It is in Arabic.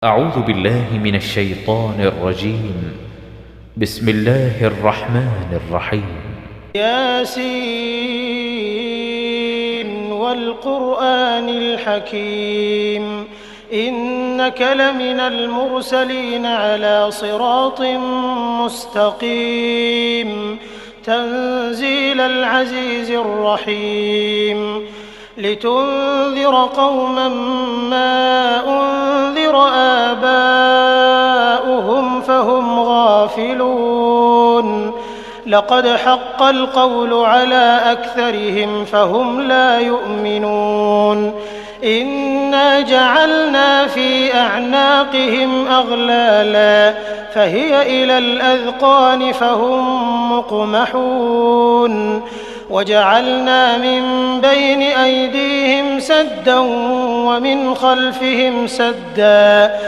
أعوذ بالله من الشيطان الرجيم. بسم الله الرحمن الرحيم. ياسين والقرآن الحكيم إنك لمن المرسلين على صراط مستقيم تنزيل العزيز الرحيم لتنذر قوما ما أنذر آباؤهم فهم غافلون لقد حق القول على أكثرهم فهم لا يؤمنون إنا جعلنا في أعناقهم أغلالا فهي إلى الأذقان فهم مقمحون وجعلنا من بين أيديهم سدا ومن خلفهم سدا